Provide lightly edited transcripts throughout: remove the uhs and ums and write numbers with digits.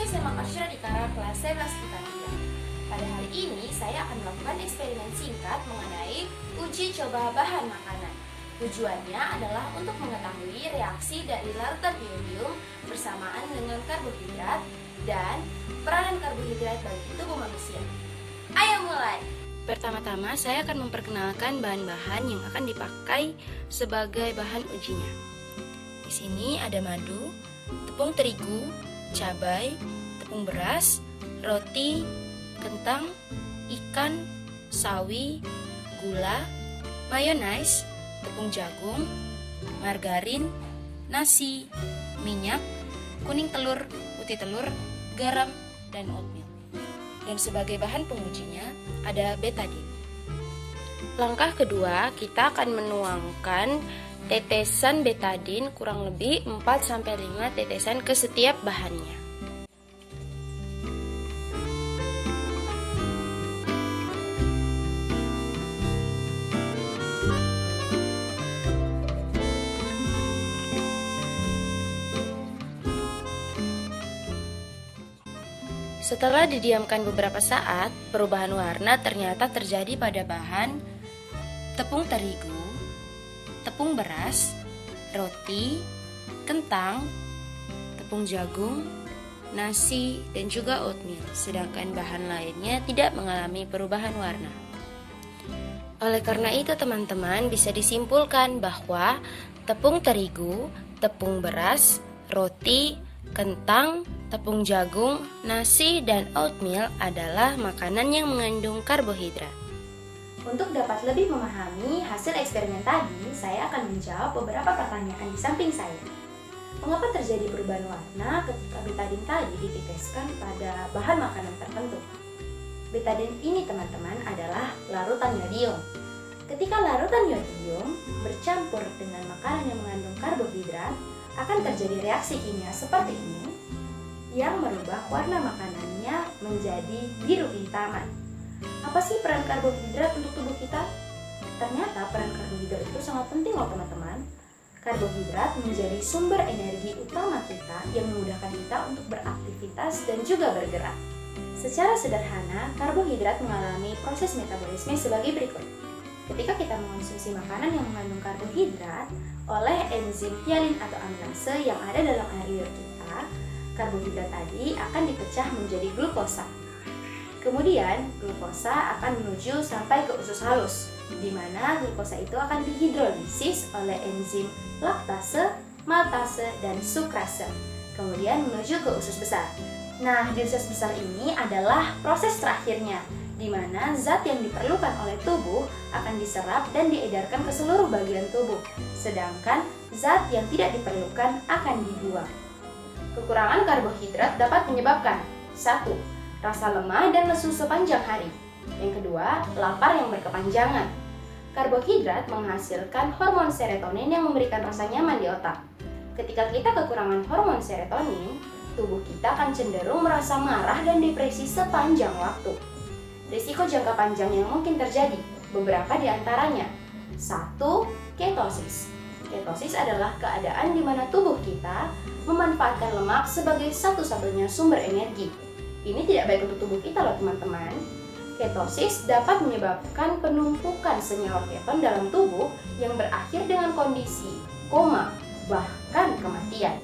SMA Kasyura di kelas 11 IPA 3. Pada hari ini saya akan melakukan eksperimen singkat mengenai uji coba bahan makanan. Tujuannya adalah untuk mengetahui reaksi dari larutan iodium bersamaan dengan karbohidrat dan peranan karbohidrat bagi tubuh manusia. Ayo mulai! Pertama-tama saya akan memperkenalkan bahan-bahan yang akan dipakai sebagai bahan ujinya. Di sini ada madu, tepung terigu, cabai, tepung beras, roti, kentang, ikan, sawi, gula, mayonaise, tepung jagung, margarin, nasi, minyak, kuning telur, putih telur, garam, dan oatmeal. Dan sebagai bahan pengujinya ada betadine. Langkah kedua, kita akan menuangkan tetesan betadine kurang lebih 4-5 tetesan ke setiap bahannya. Setelah didiamkan beberapa saat, perubahan warna ternyata terjadi pada bahan tepung terigu, tepung beras, roti, kentang, tepung jagung, nasi, dan juga oatmeal. Sedangkan bahan lainnya tidak mengalami perubahan warna. Oleh karena itu teman-teman bisa disimpulkan bahwa tepung terigu, tepung beras, roti, kentang, tepung jagung, nasi, dan oatmeal adalah makanan yang mengandung karbohidrat. Untuk dapat lebih memahami hasil eksperimen tadi, saya akan menjawab beberapa pertanyaan di samping saya. Mengapa terjadi perubahan warna ketika betadine tadi diteteskan pada bahan makanan tertentu? Betadine ini teman-teman adalah larutan yodium. Ketika larutan yodium bercampur dengan makanan yang mengandung karbohidrat, akan terjadi reaksi kimia seperti ini yang merubah warna makanannya menjadi biru kehitaman. Apa sih peran karbohidrat untuk tubuh kita? Ternyata peran karbohidrat itu sangat penting loh teman-teman. Karbohidrat menjadi sumber energi utama kita yang memudahkan kita untuk beraktivitas dan juga bergerak. Secara sederhana, karbohidrat mengalami proses metabolisme sebagai berikut. Ketika kita mengonsumsi makanan yang mengandung karbohidrat, oleh enzim hialin atau aminase yang ada dalam air liur kita, karbohidrat tadi akan dipecah menjadi glukosa. Kemudian, glukosa akan menuju sampai ke usus halus, di mana glukosa itu akan dihidrolisis oleh enzim laktase, maltase, dan sukrase. Kemudian menuju ke usus besar. Nah, di usus besar ini adalah proses terakhirnya, di mana zat yang diperlukan oleh tubuh akan diserap dan diedarkan ke seluruh bagian tubuh, sedangkan zat yang tidak diperlukan akan dibuang. Kekurangan karbohidrat dapat menyebabkan 1. Rasa lemah dan lesu sepanjang hari. Yang kedua, lapar yang berkepanjangan. Karbohidrat menghasilkan hormon serotonin yang memberikan rasa nyaman di otak. Ketika kita kekurangan hormon serotonin, tubuh kita akan cenderung merasa marah dan depresi sepanjang waktu. Risiko jangka panjang yang mungkin terjadi, beberapa di antaranya. 1. Ketosis. Ketosis adalah keadaan di mana tubuh kita memanfaatkan lemak sebagai satu-satunya sumber energi. Ini tidak baik untuk tubuh kita loh teman-teman. Ketosis dapat menyebabkan penumpukan senyawa keton dalam tubuh yang berakhir dengan kondisi koma, bahkan kematian.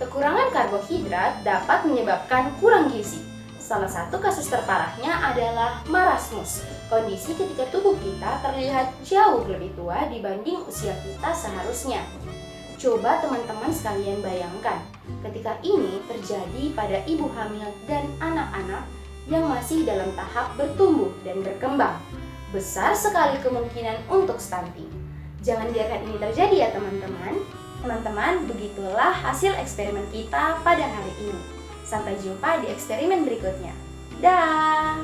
Kekurangan karbohidrat dapat menyebabkan kurang gizi. Salah satu kasus terparahnya adalah marasmus, kondisi ketika tubuh kita terlihat jauh lebih tua dibanding usia kita seharusnya. Coba teman-teman sekalian bayangkan, ketika ini terjadi pada ibu hamil dan anak-anak yang masih dalam tahap bertumbuh dan berkembang. Besar sekali kemungkinan untuk stunting. Jangan biarkan ini terjadi ya teman-teman. Teman-teman, begitulah hasil eksperimen kita pada hari ini. Sampai jumpa di eksperimen berikutnya. Dah.